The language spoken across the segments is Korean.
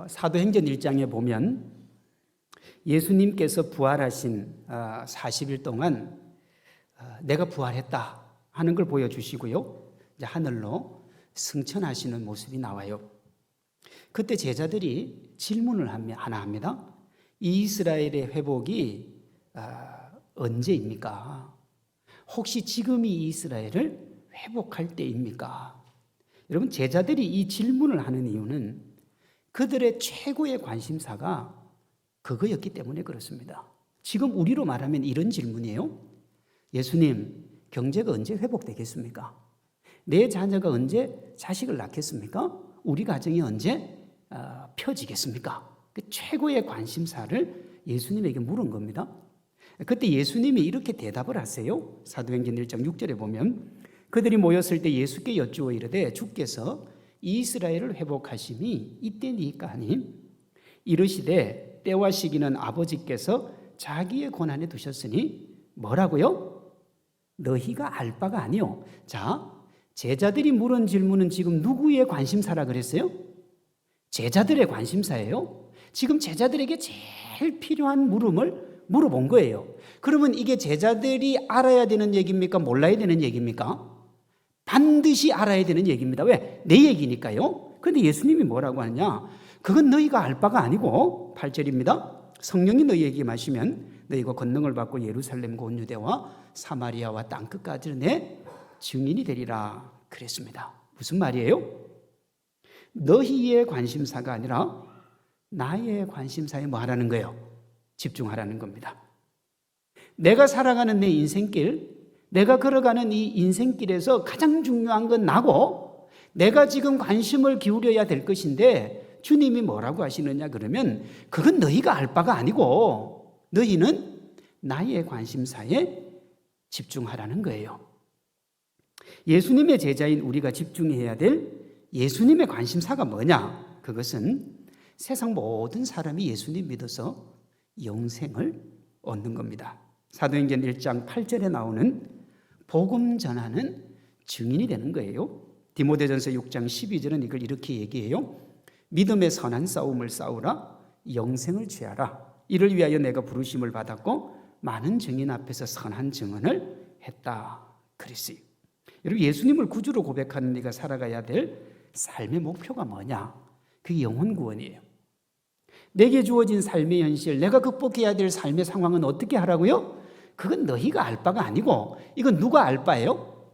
사도행전 1장에 보면 예수님께서 부활하신 40일 동안 내가 부활했다 하는 걸 보여주시고요. 이제 하늘로 승천하시는 모습이 나와요. 그때 제자들이 질문을 하나 합니다. 이스라엘의 회복이 언제입니까? 혹시 지금이 이스라엘을 회복할 때입니까? 여러분, 제자들이 이 질문을 하는 이유는 그들의 최고의 관심사가 그거였기 때문에 그렇습니다. 지금 우리로 말하면 이런 질문이에요. 예수님, 경제가 언제 회복되겠습니까? 내 자녀가 언제 자식을 낳겠습니까? 우리 가정이 언제 펴지겠습니까? 그 최고의 관심사를 예수님에게 물은 겁니다. 그때 예수님이 이렇게 대답을 하세요. 사도행전 1장 6절에 보면 그들이 모였을 때 예수께 여쭈어 이르되 주께서 이스라엘을 회복하심이 이때니까 하니 이르시되 때와 시기는 아버지께서 자기의 권한에 두셨으니 뭐라고요? 너희가 알 바가 아니요. 자, 제자들이 물은 질문은 지금 누구의 관심사라 그랬어요? 제자들의 관심사예요. 지금 제자들에게 제일 필요한 물음을 물어본 거예요. 그러면 이게 제자들이 알아야 되는 얘기입니까? 몰라야 되는 얘기입니까? 반드시 알아야 되는 얘기입니다. 왜? 내 얘기니까요. 그런데 예수님이 뭐라고 하느냐? 그건 너희가 알 바가 아니고 8절입니다. 성령이 너희에게 마시면 너희가 권능을 받고 예루살렘과 온 유대와 사마리아와 땅끝까지 내 증인이 되리라 그랬습니다. 무슨 말이에요? 너희의 관심사가 아니라 나의 관심사에 뭐 하라는 거예요? 집중하라는 겁니다. 내가 살아가는 내 인생길, 내가 걸어가는 이 인생길에서 가장 중요한 건 나고 내가 지금 관심을 기울여야 될 것인데 주님이 뭐라고 하시느냐 그러면 그건 너희가 알 바가 아니고 너희는 나의 관심사에 집중하라는 거예요. 예수님의 제자인 우리가 집중해야 될 예수님의 관심사가 뭐냐? 그것은 세상 모든 사람이 예수님 믿어서 영생을 얻는 겁니다. 사도행전 1장 8절에 나오는 복음 전하는 증인이 되는 거예요. 디모데전서 6장 12절은 이걸 이렇게 얘기해요. 믿음의 선한 싸움을 싸우라 영생을 취하라. 이를 위하여 내가 부르심을 받았고 많은 증인 앞에서 선한 증언을 했다 그랬어요. 여러분, 예수님을 구주로 고백하는 네가 살아가야 될 삶의 목표가 뭐냐? 그게 영혼 구원이에요. 내게 주어진 삶의 현실, 내가 극복해야 될 삶의 상황은 어떻게 하라고요? 그건 너희가 알 바가 아니고 이건 누가 알 바예요?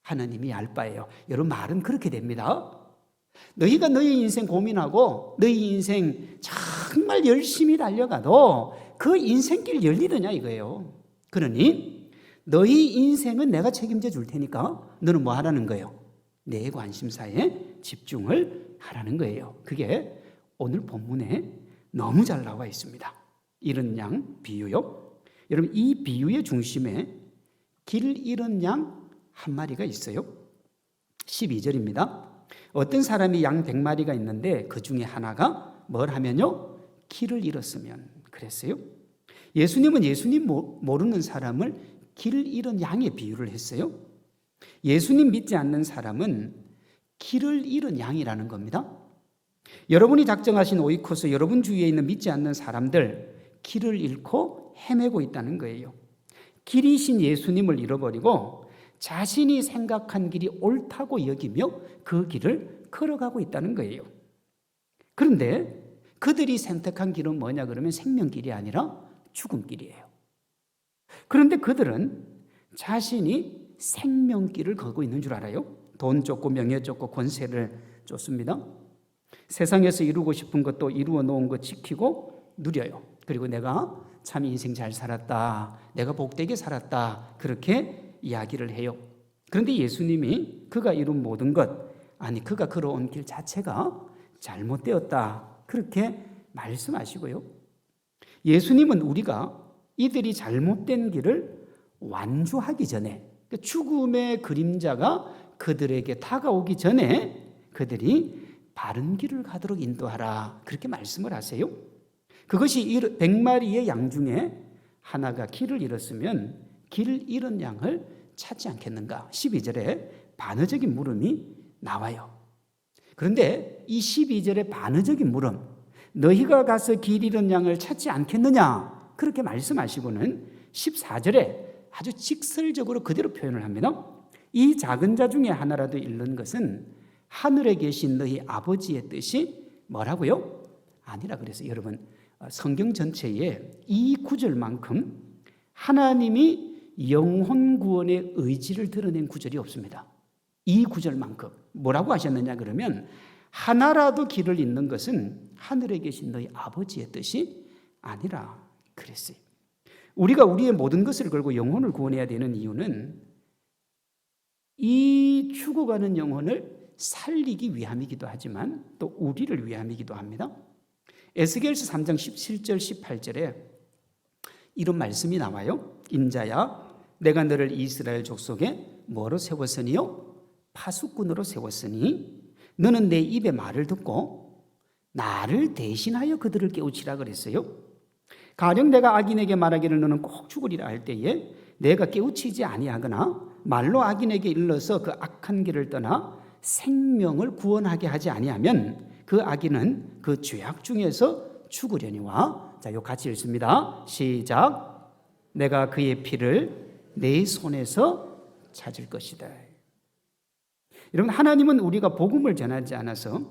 하나님이 알 바예요. 여러분, 말은 그렇게 됩니다. 너희가 너희 인생 고민하고 너희 인생 정말 열심히 달려가도 그 인생길 열리느냐 이거예요. 그러니 너희 인생은 내가 책임져 줄 테니까 너는 뭐 하라는 거예요? 내 관심사에 집중을 하라는 거예요. 그게 오늘 본문에 너무 잘 나와 있습니다. 잃은 양 비유요. 여러분, 이 비유의 중심에 길 잃은 양 한 마리가 있어요. 12절입니다. 어떤 사람이 양 100마리가 있는데 그 중에 하나가 뭘 하면요? 길을 잃었으면 그랬어요. 예수님은 예수님 모르는 사람을 길을 잃은 양에 비유를 했어요. 예수님 믿지 않는 사람은 길을 잃은 양이라는 겁니다. 여러분이 작정하신 오이코스, 여러분 주위에 있는 믿지 않는 사람들 길을 잃고 헤매고 있다는 거예요. 길이신 예수님을 잃어버리고 자신이 생각한 길이 옳다고 여기며 그 길을 걸어가고 있다는 거예요. 그런데 그들이 선택한 길은 뭐냐 그러면 생명길이 아니라 죽음길이에요. 그런데 그들은 자신이 생명길을 걷고 있는 줄 알아요. 돈 쫓고 명예 쫓고 권세를 쫓습니다. 세상에서 이루고 싶은 것도 이루어 놓은 것 지키고 누려요. 그리고 내가 참 인생 잘 살았다, 내가 복되게 살았다, 그렇게 이야기를 해요. 그런데 예수님이 그가 이룬 모든 것, 아니 그가 걸어온 길 자체가 잘못되었다, 그렇게 말씀하시고요. 예수님은 우리가 이들이 잘못된 길을 완주하기 전에, 죽음의 그림자가 그들에게 다가오기 전에 그들이 바른 길을 가도록 인도하라, 그렇게 말씀을 하세요. 그것이 100마리의 양 중에 하나가 길을 잃었으면 길을 잃은 양을 찾지 않겠는가? 12절에 반어적인 물음이 나와요. 그런데 이 12절의 반어적인 물음, 너희가 가서 길 잃은 양을 찾지 않겠느냐, 그렇게 말씀하시고는 14절에 아주 직설적으로 그대로 표현을 합니다. 이 작은 자 중에 하나라도 잃는 것은 하늘에 계신 너희 아버지의 뜻이 뭐라고요? 아니라 그래서 여러분, 성경 전체에 이 구절만큼 하나님이 영혼 구원의 의지를 드러낸 구절이 없습니다. 이 구절만큼 뭐라고 하셨느냐 그러면, 하나라도 길을 잃는 것은 하늘에 계신 너희 아버지의 뜻이 아니라 그랬어요. 우리가 우리의 모든 것을 걸고 영혼을 구원해야 되는 이유는 이 죽어가는 영혼을 살리기 위함이기도 하지만 또 우리를 위함이기도 합니다. 에스겔서 3장 17절 18절에 이런 말씀이 나와요. 인자야, 내가 너를 이스라엘 족속에 뭐로 세웠으니요? 파수꾼으로 세웠으니 너는 내 입의 말을 듣고 나를 대신하여 그들을 깨우치라 그랬어요. 가령 내가 악인에게 말하기를 너는 꼭 죽으리라 할 때에 내가 깨우치지 아니하거나 말로 악인에게 일러서 그 악한 길을 떠나 생명을 구원하게 하지 아니하면 그 악인은 그 죄악 중에서 죽으려니와. 자, 요 같이 읽습니다. 시작. 내가 그의 피를 내 손에서 찾을 것이다. 여러분, 하나님은 우리가 복음을 전하지 않아서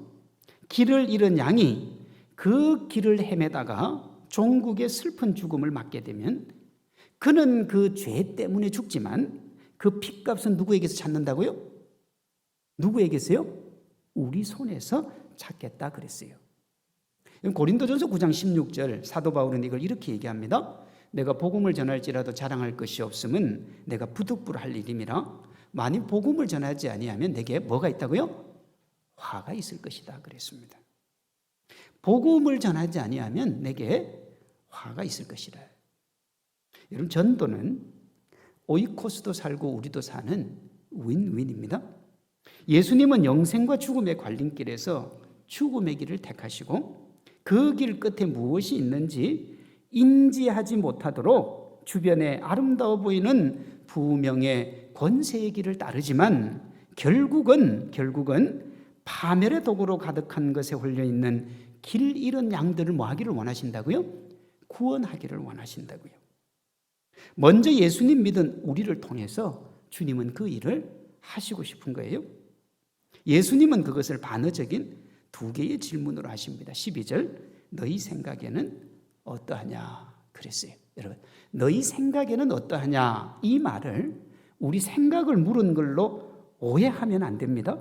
길을 잃은 양이 그 길을 헤매다가 종국의 슬픈 죽음을 맞게 되면 그는 그 죄 때문에 죽지만 그 핏값은 누구에게서 찾는다고요? 누구에게서요? 우리 손에서 찾겠다 그랬어요. 고린도전서 9장 16절 사도 바울은 이걸 이렇게 얘기합니다. 내가 복음을 전할지라도 자랑할 것이 없음은 내가 부득불할 일임이라. 만일 복음을 전하지 아니하면 내게 뭐가 있다고요? 화가 있을 것이다 그랬습니다. 복음을 전하지 아니하면 내게 화가 있을 것이라. 여러분, 전도는 오이코스도 살고 우리도 사는 윈윈입니다. 예수님은 영생과 죽음의 갈림길에서 죽음의 길을 택하시고 그 길 끝에 무엇이 있는지 인지하지 못하도록 주변에 아름다워 보이는 부명의 권세의 길을 따르지만 결국은 파멸의 도구로 가득한 것에 홀려있는 길 잃은 양들을 뭐 하기를 원하신다고요? 구원하기를 원하신다고요. 먼저 예수님 믿은 우리를 통해서 주님은 그 일을 하시고 싶은 거예요. 예수님은 그것을 반어적인 두 개의 질문으로 하십니다. 12절, 너희 생각에는 어떠하냐 그랬어요. 여러분, 너희 생각에는 어떠하냐, 이 말을 우리 생각을 물은 걸로 오해하면 안 됩니다.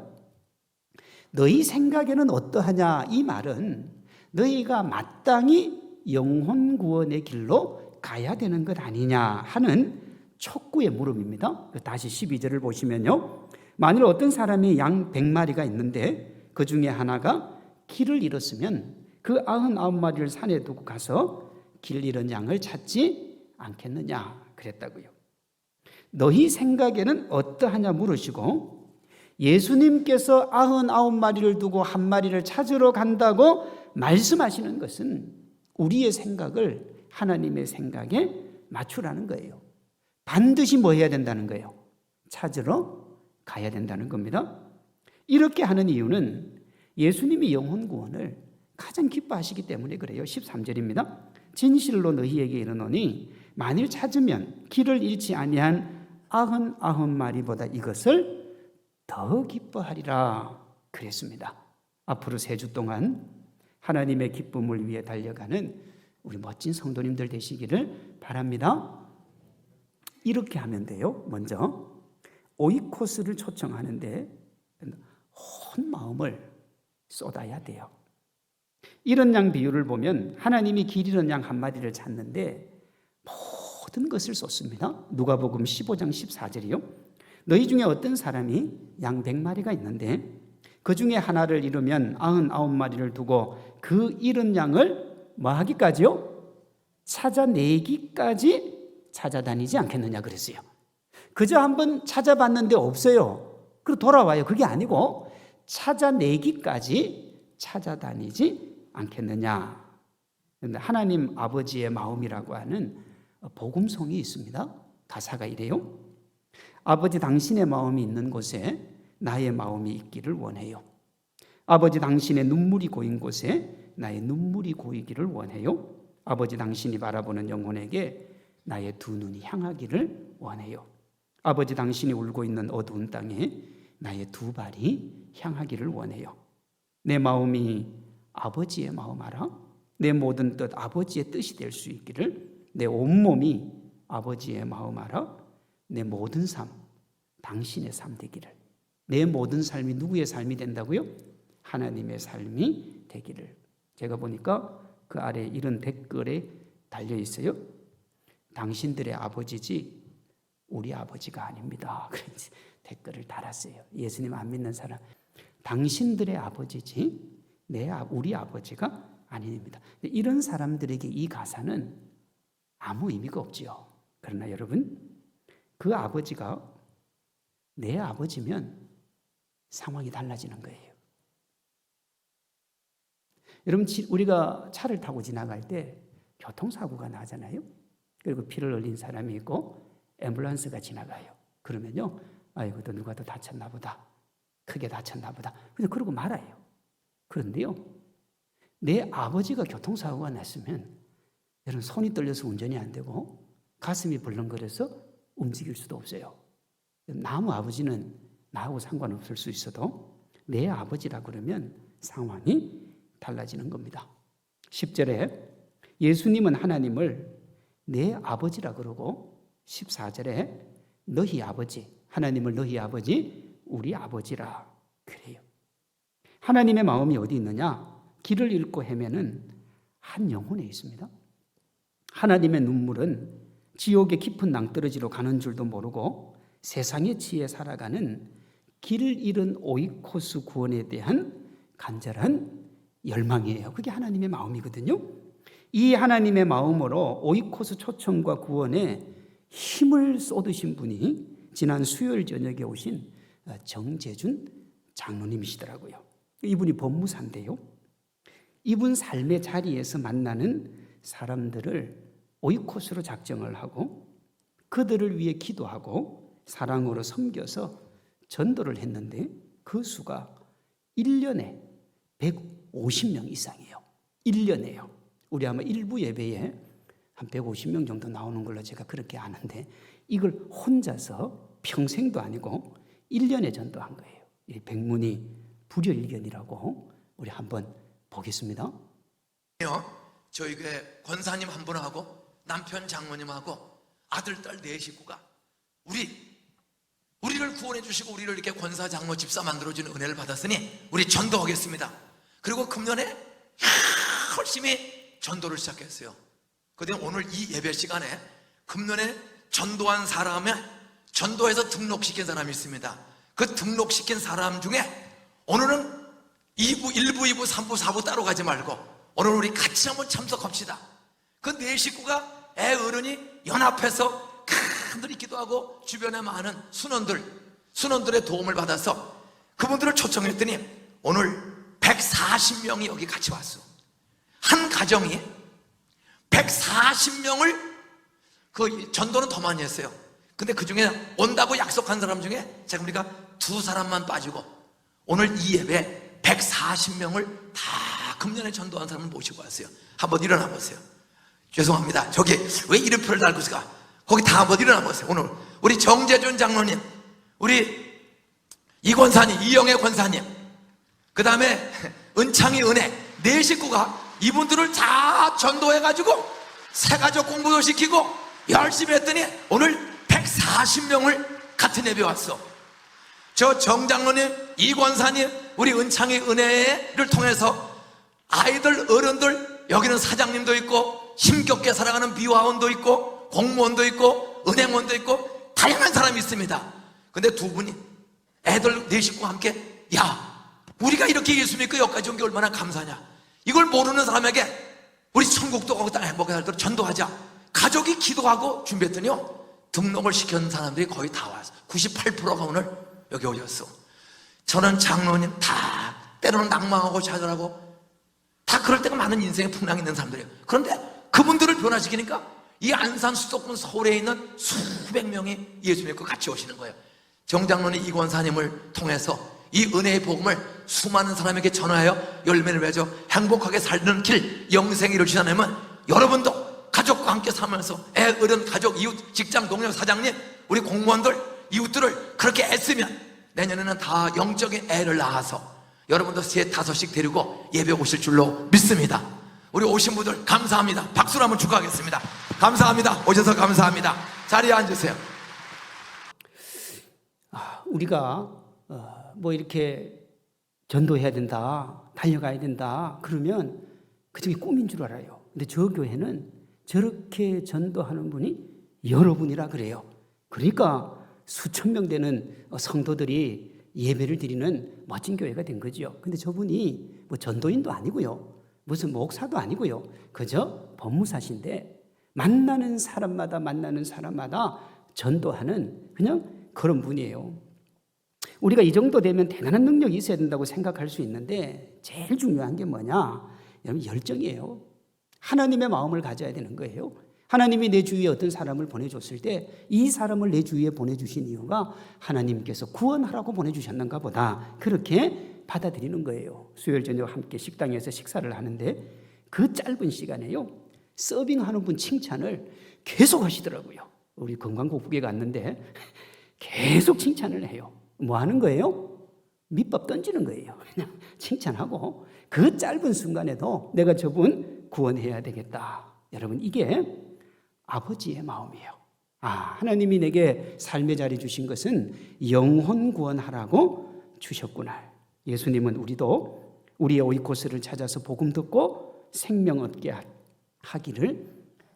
너희 생각에는 어떠하냐, 이 말은 너희가 마땅히 영혼 구원의 길로 가야 되는 것 아니냐 하는 촉구의 물음입니다. 다시 12절을 보시면요, 만일 어떤 사람이 양 100마리가 있는데 그 중에 하나가 길을 잃었으면 그 99마리를 산에 두고 가서 길 잃은 양을 찾지 않겠느냐 그랬다고요. 너희 생각에는 어떠하냐 물으시고 예수님께서 99마리를 두고 한 마리를 찾으러 간다고 말씀하시는 것은 우리의 생각을 하나님의 생각에 맞추라는 거예요. 반드시 뭐 해야 된다는 거예요? 찾으러 가야 된다는 겁니다. 이렇게 하는 이유는 예수님이 영혼 구원을 가장 기뻐하시기 때문에 그래요. 13절입니다. 진실로 너희에게 이르노니 만일 찾으면 길을 잃지 아니한 99마리보다 이것을 더 기뻐하리라 그랬습니다. 앞으로 3주 동안 하나님의 기쁨을 위해 달려가는 우리 멋진 성도님들 되시기를 바랍니다. 이렇게 하면 돼요. 먼저 오이코스를 초청하는데 온 마음을 쏟아야 돼요. 이런 양 비유를 보면 하나님이 길 잃은 양 한 마리를 찾는데 모든 것을 쏟습니다. 누가복음 15장 14절이요. 너희 중에 어떤 사람이 양 100마리가 있는데 그 중에 하나를 잃으면 99마리를 두고 그 잃은 양을 뭐 하기까지요? 찾아내기까지 찾아다니지 않겠느냐 그랬어요. 그저 한번 찾아봤는데 없어요. 그리고 돌아와요. 그게 아니고 찾아내기까지 찾아다니지 않겠느냐. 그런데 하나님 아버지의 마음이라고 하는 복음송이 있습니다. 가사가 이래요. 아버지, 당신의 마음이 있는 곳에 나의 마음이 있기를 원해요. 아버지 당신의 눈물이 고인 곳에 나의 눈물이 고이기를 원해요. 아버지 당신이 바라보는 영혼에게 나의 두 눈이 향하기를 원해요. 아버지 당신이 울고 있는 어두운 땅에 나의 두 발이 향하기를 원해요. 내 마음이 아버지의 마음 알아? 내 모든 뜻 아버지의 뜻이 될 수 있기를. 내 온몸이 아버지의 마음 알아? 내 모든 삶 당신의 삶 되기를. 내 모든 삶이 누구의 삶이 된다고요? 하나님의 삶이 되기를. 제가 보니까 그 아래 이런 댓글에 달려 있어요. 당신들의 아버지지 우리 아버지가 아닙니다. 그래서 댓글을 달았어요. 예수님 안 믿는 사람, 당신들의 아버지지 우리 아버지가 아닙니다. 이런 사람들에게 이 가사는 아무 의미가 없지요. 그러나 여러분, 그 아버지가 내 아버지면 상황이 달라지는 거예요. 여러분, 우리가 차를 타고 지나갈 때 교통사고가 나잖아요. 그리고 피를 흘린 사람이 있고 앰뷸런스가 지나가요. 그러면요, 아이고, 또 누가 더 다쳤나 보다, 크게 다쳤나 보다, 그래서 그러고 말아요. 그런데요, 내 아버지가 교통사고가 났으면 여러분, 손이 떨려서 운전이 안 되고 가슴이 벌렁거려서 움직일 수도 없어요. 나무 아버지는 나하고 상관없을 수 있어도 내 아버지라 그러면 상황이 달라지는 겁니다. 10절에 예수님은 하나님을 내 아버지라 그러고 14절에 너희 아버지, 하나님을 너희 아버지, 우리 아버지라 그래요. 하나님의 마음이 어디 있느냐? 길을 잃고 헤매는 한 영혼에 있습니다. 하나님의 눈물은 지옥의 깊은 낭떠러지로 가는 줄도 모르고 세상에 치여 살아가는 길을 잃은 오이코스 구원에 대한 간절한 열망이에요. 그게 하나님의 마음이거든요. 이 하나님의 마음으로 오이코스 초청과 구원에 힘을 쏟으신 분이 지난 수요일 저녁에 오신 정재준 장로님이시더라고요. 이분이 법무사인데요. 이분 삶의 자리에서 만나는 사람들을 오이코스로 작정을 하고 그들을 위해 기도하고 사랑으로 섬겨서 전도를 했는데 그 수가 1년에 150명 이상이에요. 1년에요. 우리 아마 일부 예배에 한 150명 정도 나오는 걸로 제가 그렇게 아는데 이걸 혼자서 평생도 아니고 1년에 전도한 거예요. 이 백문이 불여일견이라고 우리 한번 보겠습니다. 저희 교회 권사님 한 분하고 남편 장모님하고 아들 딸 4식구가 우리를 구원해 주시고 우리를 이렇게 권사 장모 집사 만들어주는 은혜를 받았으니 우리 전도하겠습니다. 그리고 금년에 열심히 전도를 시작했어요. 그런데 오늘 이 예배 시간에 금년에 전도한 사람에 전도해서 등록시킨 사람이 있습니다. 그 등록시킨 사람 중에 오늘은 2부, 1부, 2부, 3부, 4부 따로 가지 말고 오늘 우리 같이 한번 참석합시다. 그 4식구가 애 어른이 연합해서 간절히 기도하고 주변에 많은 순원들의 도움을 받아서 그분들을 초청했더니 오늘 140명이 여기 같이 왔어. 한 가정이 140명을 그 전도는 더 많이 했어요. 근데 그 중에 온다고 약속한 사람 중에 제가 우리가 2사람만 빠지고 오늘 이 예배 140명을 다 금년에 전도한 사람을 모시고 왔어요. 한번 일어나 보세요. 죄송합니다. 저기 왜 이름표를 달고 있을까? 거기 다 한번 일어나 보세요. 오늘 우리 정재준 장로님, 우리 이권사님, 이영애 권사님, 그 다음에 은창이 은혜 4식구가 이분들을 다 전도해가지고 새가족 공부도 시키고 열심히 했더니 오늘 140명을 같은 예배 왔어. 저 정장로님, 이권사님, 우리 은창이 은혜를 통해서 아이들, 어른들, 여기는 사장님도 있고 힘겹게 살아가는 비화원도 있고 공무원도 있고 은행원도 있고 다양한 사람이 있습니다. 근데 두 분이 애들 4식구와 함께 야, 우리가 이렇게 예수 믿고 여기까지 온 게 얼마나 감사냐. 이걸 모르는 사람에게 우리 천국도 가고 땅 행복하게 살도록 전도하자. 가족이 기도하고 준비했더니요, 등록을 시킨 사람들이 거의 다 왔어. 98%가 오늘 여기 오셨어. 저는 장로님 다 때로는 낭망하고 좌절하고 다 그럴 때가 많은 인생에 풍랑이 있는 사람들이에요. 그런데 그분들을 변화시키니까 이 안산 수도권 서울에 있는 수백 명이 예수 믿고 같이 오시는 거예요. 정장로님 이권사님을 통해서 이 은혜의 복음을 수많은 사람에게 전하여 열매를 맺어 행복하게 살는 길, 영생이를 지나내면 여러분도 가족과 함께 살면서 애, 어른, 가족, 이웃, 직장, 동료, 사장님, 우리 공무원들, 이웃들을 그렇게 애쓰면 내년에는 다 영적인 애를 낳아서 여러분도 3, 5씩 데리고 예배 오실 줄로 믿습니다. 우리 오신 분들 감사합니다. 박수로 한번 축하하겠습니다. 감사합니다. 오셔서 감사합니다. 자리에 앉으세요. 우리가 뭐 이렇게 전도해야 된다, 달려가야 된다 그러면 그중에 꿈인 줄 알아요. 근데 저 교회는 저렇게 전도하는 분이 여러분이라 그래요. 그러니까 수천 명 되는 성도들이 예배를 드리는 멋진 교회가 된 거죠. 근데 저분이 뭐 전도인도 아니고요, 무슨 목사도 아니고요, 그저 법무사신데 만나는 사람마다 전도하는 그냥 그런 분이에요. 우리가 이 정도 되면 대단한 능력이 있어야 된다고 생각할 수 있는데 제일 중요한 게 뭐냐? 여러분, 열정이에요. 하나님의 마음을 가져야 되는 거예요. 하나님이 내 주위에 어떤 사람을 보내줬을 때 이 사람을 내 주위에 보내주신 이유가 하나님께서 구원하라고 보내주셨는가 보다, 그렇게 받아들이는 거예요. 수요일 저녁 함께 식당에서 식사를 하는데 그 짧은 시간에요, 서빙하는 분 칭찬을 계속 하시더라고요. 우리 건강국부에 갔는데 계속 칭찬을 해요. 뭐 하는 거예요? 밑밥 던지는 거예요. 그냥 칭찬하고 그 짧은 순간에도 내가 저분 구원해야 되겠다. 여러분, 이게 아버지의 마음이에요. 하나님이 내게 삶의 자리 주신 것은 영혼 구원하라고 주셨구나. 예수님은 우리도 우리의 오이코스를 찾아서 복음 듣고 생명 얻게 하기를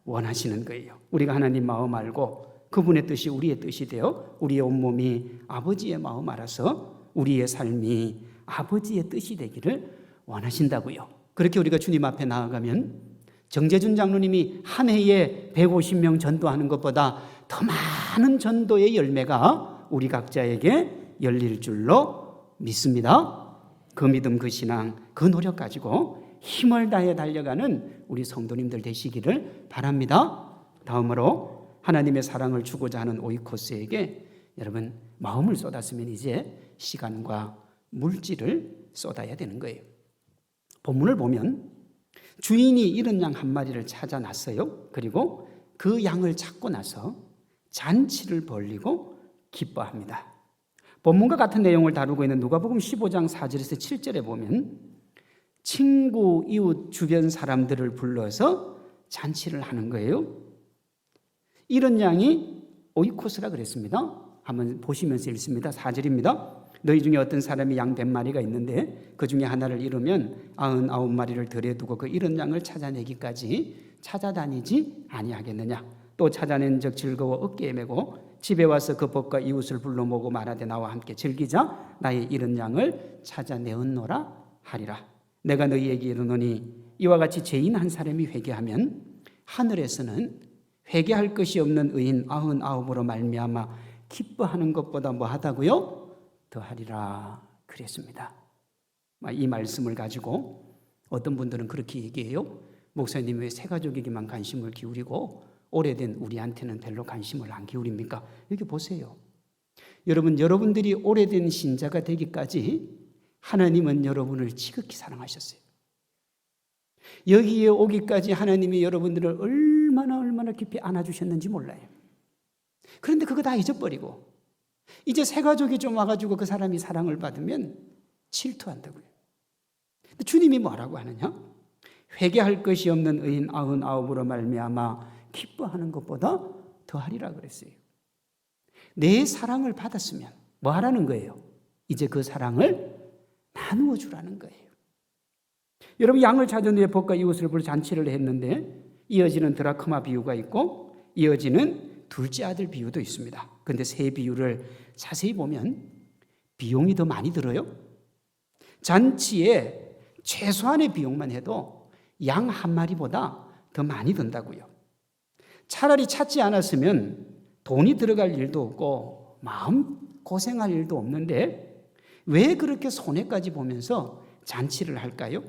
원하시는 거예요. 우리가 하나님 마음 알고 그분의 뜻이 우리의 뜻이 되어 우리의 온몸이 아버지의 마음 알아서 우리의 삶이 아버지의 뜻이 되기를 원하신다고요. 그렇게 우리가 주님 앞에 나아가면 정재준 장로님이 한 해에 150명 전도하는 것보다 더 많은 전도의 열매가 우리 각자에게 열릴 줄로 믿습니다. 그 믿음, 그 신앙, 그 노력 가지고 힘을 다해 달려가는 우리 성도님들 되시기를 바랍니다. 다음으로 하나님의 사랑을 주고자 하는 오이코스에게 여러분 마음을 쏟았으면 이제 시간과 물질을 쏟아야 되는 거예요. 본문을 보면 주인이 잃은 양 한 마리를 찾아놨어요. 그리고 그 양을 찾고 나서 잔치를 벌리고 기뻐합니다. 본문과 같은 내용을 다루고 있는 누가복음 15장 4절에서 7절에 보면 친구, 이웃, 주변 사람들을 불러서 잔치를 하는 거예요. 이런 양이 오이코스라 그랬습니다. 한번 보시면서 읽습니다. 4절입니다. 너희 중에 어떤 사람이 양 100마리가 있는데 그 중에 하나를 잃으면 99마리를 들에 두고 그 잃은 양을 찾아내기까지 찾아다니지 아니하겠느냐. 또 찾아낸 적 즐거워 어깨에 메고 집에 와서 그 법과 이웃을 불러 모으고 말하되 나와 함께 즐기자. 나의 잃은 양을 찾아내었노라 하리라. 내가 너희에게 이르노니 이와 같이 죄인 한 사람이 회개하면 하늘에서는 회개할 것이 없는 의인 99으로 말미암아 기뻐하는 것보다 뭐하다고요? 더하리라 그랬습니다. 이 말씀을 가지고 어떤 분들은 그렇게 얘기해요. 목사님 왜 새가족에게만 관심을 기울이고 오래된 우리한테는 별로 관심을 안 기울입니까? 여기 보세요. 여러분들이 오래된 신자가 되기까지 하나님은 여러분을 지극히 사랑하셨어요. 여기에 오기까지 하나님이 여러분들을 얼마나 깊이 안아주셨는지 몰라요. 그런데 그거 다 잊어버리고 이제 새가족이 좀 와가지고 그 사람이 사랑을 받으면 질투한다고요. 주님이 뭐라고 하느냐? 회개할 것이 없는 의인 99으로 말미암아 기뻐하는 것보다 더하리라 그랬어요. 내 사랑을 받았으면 뭐 하라는 거예요? 이제 그 사랑을 나누어 주라는 거예요. 여러분, 양을 찾은 후에 법과 이웃을 불러 잔치를 했는데 이어지는 드라크마 비유가 있고 이어지는 둘째 아들 비유도 있습니다. 그런데 세 비유를 자세히 보면 비용이 더 많이 들어요. 잔치에 최소한의 비용만 해도 양 한 마리보다 더 많이 든다고요. 차라리 찾지 않았으면 돈이 들어갈 일도 없고 마음 고생할 일도 없는데 왜 그렇게 손해까지 보면서 잔치를 할까요?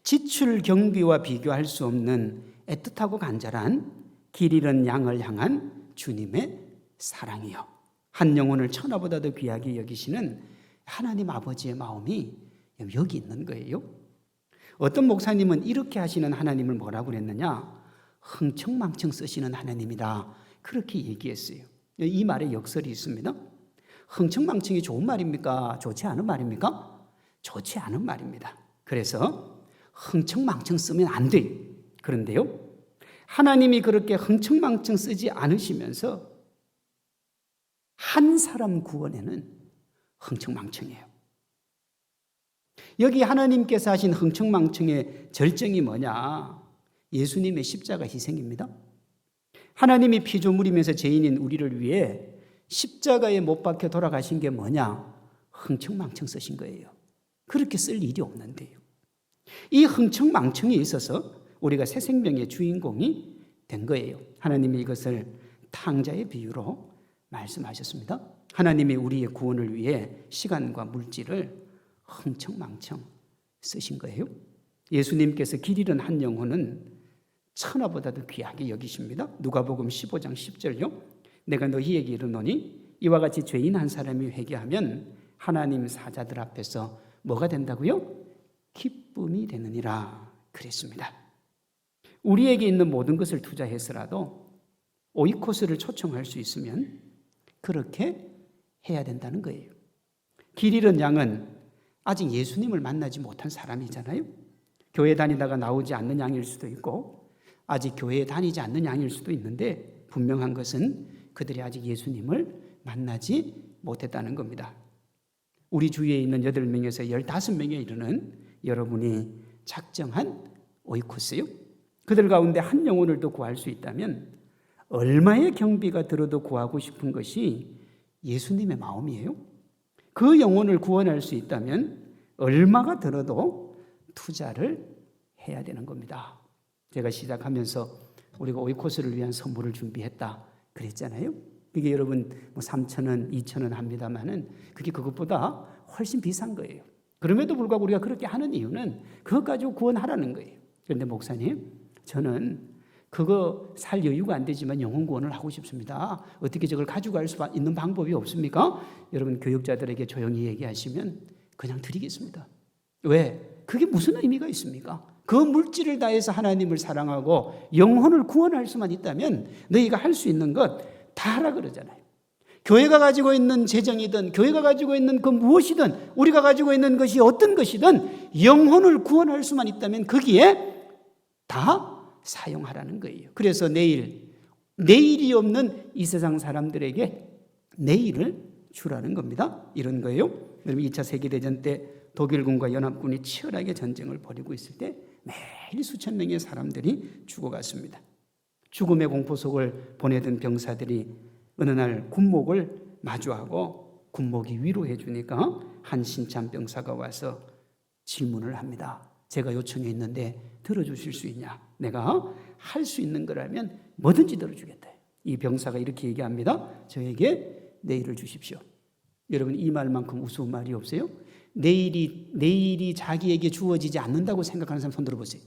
지출 경비와 비교할 수 없는 애틋하고 간절한 길 잃은 양을 향한 주님의 사랑이요. 한 영혼을 천하보다 더 귀하게 여기시는 하나님 아버지의 마음이 여기 있는 거예요. 어떤 목사님은 이렇게 하시는 하나님을 뭐라고 그랬느냐? 흥청망청 쓰시는 하나님이다. 그렇게 얘기했어요. 이 말에 역설이 있습니다. 흥청망청이 좋은 말입니까? 좋지 않은 말입니까? 좋지 않은 말입니다. 그래서 흥청망청 쓰면 안 돼요. 그런데요, 하나님이 그렇게 흥청망청 쓰지 않으시면서 한 사람 구원에는 흥청망청이에요. 여기 하나님께서 하신 흥청망청의 절정이 뭐냐? 예수님의 십자가 희생입니다. 하나님이 피조물이면서 죄인인 우리를 위해 십자가에 못 박혀 돌아가신 게 뭐냐? 흥청망청 쓰신 거예요. 그렇게 쓸 일이 없는데요. 이 흥청망청이 있어서 우리가 새 생명의 주인공이 된 거예요. 하나님이 이것을 탕자의 비유로 말씀하셨습니다. 하나님이 우리의 구원을 위해 시간과 물질을 흥청망청 쓰신 거예요. 예수님께서 길 잃은 한 영혼은 천하보다도 귀하게 여기십니다. 누가복음 15장 10절요. 내가 너희에게 이르노니 이와 같이 죄인 한 사람이 회개하면 하나님 사자들 앞에서 뭐가 된다고요? 기쁨이 되느니라 그랬습니다. 우리에게 있는 모든 것을 투자해서라도 오이코스를 초청할 수 있으면 그렇게 해야 된다는 거예요. 길 잃은 양은 아직 예수님을 만나지 못한 사람이잖아요. 교회 다니다가 나오지 않는 양일 수도 있고 아직 교회에 다니지 않는 양일 수도 있는데 분명한 것은 그들이 아직 예수님을 만나지 못했다는 겁니다. 우리 주위에 있는 8명에서 15명에 이르는 여러분이 작정한 오이코스요. 그들 가운데 한 영혼을 더 구할 수 있다면 얼마의 경비가 들어도 구하고 싶은 것이 예수님의 마음이에요. 그 영혼을 구원할 수 있다면 얼마가 들어도 투자를 해야 되는 겁니다. 제가 시작하면서 우리가 오이코스를 위한 선물을 준비했다 그랬잖아요. 그게 여러분 3,000원, 2,000원 합니다만은 그게 그것보다 훨씬 비싼 거예요. 그럼에도 불구하고 우리가 그렇게 하는 이유는 그것 가지고 구원하라는 거예요. 그런데 목사님, 저는 그거 살 여유가 안 되지만 영혼 구원을 하고 싶습니다. 어떻게 저걸 가져갈 수 있는 방법이 없습니까? 여러분 교육자들에게 조용히 얘기하시면 그냥 드리겠습니다. 왜? 그게 무슨 의미가 있습니까? 그 물질을 다해서 하나님을 사랑하고 영혼을 구원할 수만 있다면 너희가 할 수 있는 것 다 하라 그러잖아요. 교회가 가지고 있는 재정이든 교회가 가지고 있는 그 무엇이든 우리가 가지고 있는 것이 어떤 것이든 영혼을 구원할 수만 있다면 거기에 다 사용하라는 거예요. 그래서 내일이 없는 이 세상 사람들에게 내일을 주라는 겁니다. 이런 거예요. 여러분 2차 세계대전 때 독일군과 연합군이 치열하게 전쟁을 벌이고 있을 때 매일 수천 명의 사람들이 죽어갔습니다. 죽음의 공포 속을 보내던 병사들이 어느 날 군목을 마주하고 군목이 위로해 주니까 한 신참 병사가 와서 질문을 합니다. 제가 요청해 있는데 들어주실 수 있냐? 내가 할 수 있는 거라면 뭐든지 들어주겠다. 이 병사가 이렇게 얘기합니다. 저에게 내일을 주십시오. 여러분 이 말만큼 우스운 말이 없어요? 내일이 자기에게 주어지지 않는다고 생각하는 사람 손 들어보세요.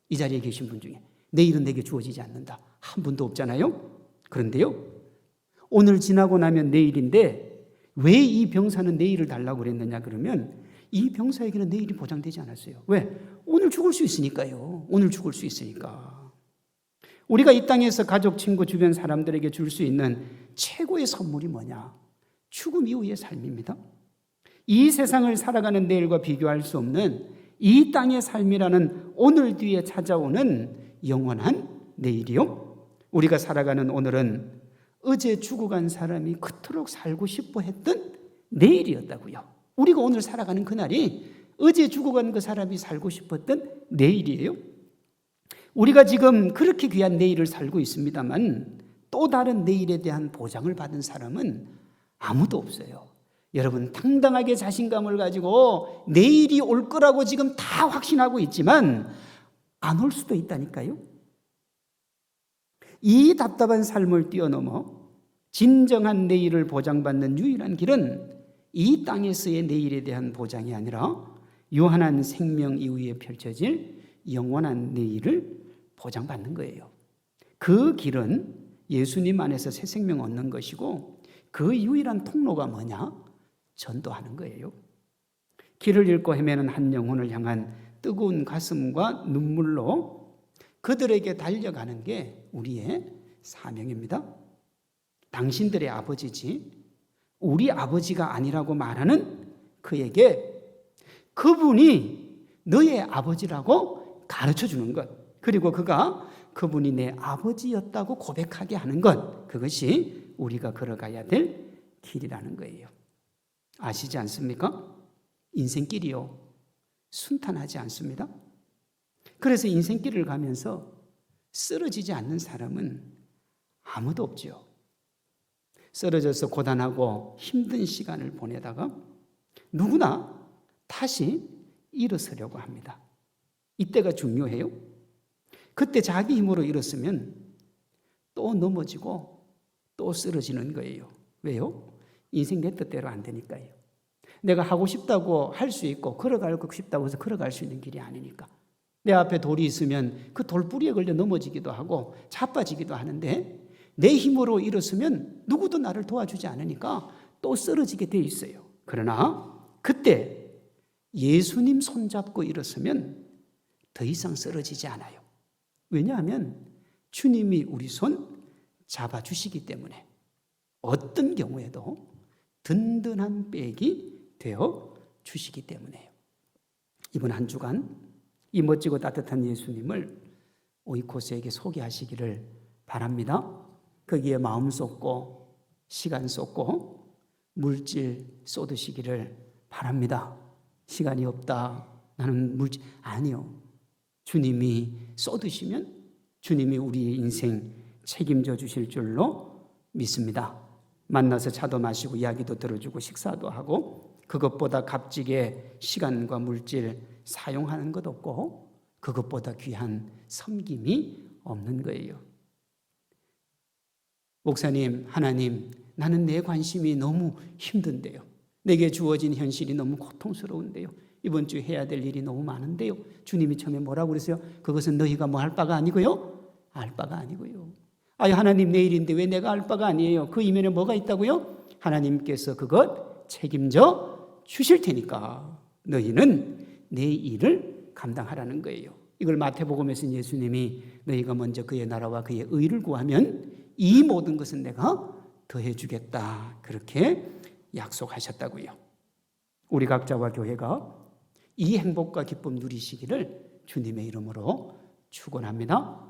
이 자리에 계신 분 중에 내일은 내게 주어지지 않는다. 한 분도 없잖아요. 그런데요, 오늘 지나고 나면 내일인데 왜 이 병사는 내일을 달라고 그랬느냐 그러면 이 병사에게는 내일이 보장되지 않았어요. 왜? 오늘 죽을 수 있으니까요. 오늘 죽을 수 있으니까. 우리가 이 땅에서 가족, 친구, 주변 사람들에게 줄 수 있는 최고의 선물이 뭐냐? 죽음 이후의 삶입니다. 이 세상을 살아가는 내일과 비교할 수 없는 이 땅의 삶이라는 오늘 뒤에 찾아오는 영원한 내일이요. 우리가 살아가는 오늘은 어제 죽어간 사람이 그토록 살고 싶어 했던 내일이었다고요. 우리가 오늘 살아가는 그날이 어제 죽어간 그 사람이 살고 싶었던 내일이에요. 우리가 지금 그렇게 귀한 내일을 살고 있습니다만 또 다른 내일에 대한 보장을 받은 사람은 아무도 없어요. 여러분 당당하게 자신감을 가지고 내일이 올 거라고 지금 다 확신하고 있지만 안 올 수도 있다니까요. 이 답답한 삶을 뛰어넘어 진정한 내일을 보장받는 유일한 길은 이 땅에서의 내일에 대한 보장이 아니라 유한한 생명 이후에 펼쳐질 영원한 내일을 보장받는 거예요. 그 길은 예수님 안에서 새 생명 얻는 것이고 그 유일한 통로가 뭐냐? 전도하는 거예요. 길을 잃고 헤매는 한 영혼을 향한 뜨거운 가슴과 눈물로 그들에게 달려가는 게 우리의 사명입니다. 당신들의 아버지지 우리 아버지가 아니라고 말하는 그에게 그분이 너의 아버지라고 가르쳐 주는 것, 그리고 그분이 내 아버지였다고 고백하게 하는 것, 그것이 우리가 걸어가야 될 길이라는 거예요. 아시지 않습니까? 인생길이요, 순탄하지 않습니다. 그래서 인생길을 가면서 쓰러지지 않는 사람은 아무도 없죠. 쓰러져서 고단하고 힘든 시간을 보내다가 누구나 다시 일어서려고 합니다. 이때가 중요해요. 그때 자기 힘으로 일어서면 또 넘어지고 또 쓰러지는 거예요. 왜요? 인생 내 뜻대로 안 되니까요. 내가 하고 싶다고 할 수 있고 걸어가고 싶다고 해서 걸어갈 수 있는 길이 아니니까. 내 앞에 돌이 있으면 그 돌뿌리에 걸려 넘어지기도 하고 자빠지기도 하는데 내 힘으로 일어서면 누구도 나를 도와주지 않으니까 또 쓰러지게 돼 있어요. 그러나 그때 예수님 손잡고 일어서면 더 이상 쓰러지지 않아요. 왜냐하면 주님이 우리 손 잡아주시기 때문에 어떤 경우에도 든든한 백이 되어 주시기 때문에요. 이번 한 주간 이 멋지고 따뜻한 예수님을 오이코스에게 소개하시기를 바랍니다. 거기에 마음 쏟고 시간 쏟고 물질 쏟으시기를 바랍니다. 시간이 없다, 나는 물질, 아니요. 주님이 쏟으시면 주님이 우리의 인생 책임져 주실 줄로 믿습니다. 만나서 차도 마시고 이야기도 들어주고 식사도 하고 그것보다 값지게 시간과 물질 사용하는 것 없고 그것보다 귀한 섬김이 없는 거예요. 목사님, 하나님, 나는 내 관심이 너무 힘든데요. 내게 주어진 현실이 너무 고통스러운데요. 이번 주 해야 될 일이 너무 많은데요. 주님이 처음에 뭐라고 그랬어요? 그것은 너희가 뭐 할 바가 아니고요. 알 바가 아니고요. 아유, 하나님 내일인데 왜 내가 알 바가 아니에요? 그 이면에 뭐가 있다고요? 하나님께서 그것 책임져 주실 테니까 너희는 내 일을 감당하라는 거예요. 이걸 마태복음에서 예수님이 너희가 먼저 그의 나라와 그의 의를 구하면 이 모든 것은 내가 더해 주겠다, 그렇게 약속하셨다고요. 우리 각자와 교회가 이 행복과 기쁨 누리시기를 주님의 이름으로 축원합니다.